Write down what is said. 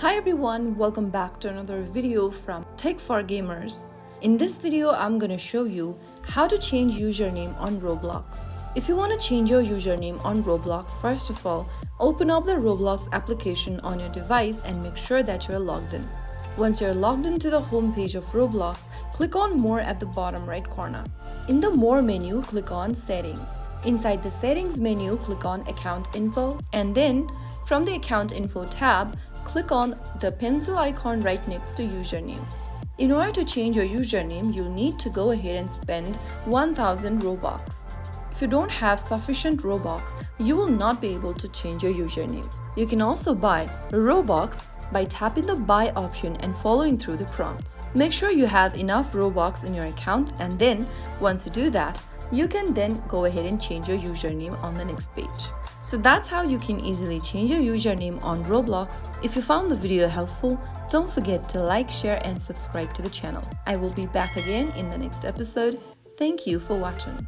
Hi everyone, welcome back to another video from Tech for Gamers. In this video, I'm gonna show you how to change username on Roblox. If you want to change your username on Roblox, first of all, open up the Roblox application on your device and make sure that you're logged in. Once you're logged into the home page of Roblox, click on More at the bottom right corner. In the More menu, click on Settings. Inside the Settings menu, click on Account Info, and then from the Account Info tab, click on the pencil icon right next to username. In order to change your username, you'll need to go ahead and spend 1000 Robux. If you don't have sufficient Robux, you will not be able to change your username. You can also buy Robux by tapping the buy option and following through the prompts. Make sure you have enough Robux in your account, and then once you do that, you can then go ahead and change your username on the next page. So that's how you can easily change your username on Roblox. If you found the video helpful, don't forget to like, share and subscribe to the channel. I will be back again in the next episode. Thank you for watching.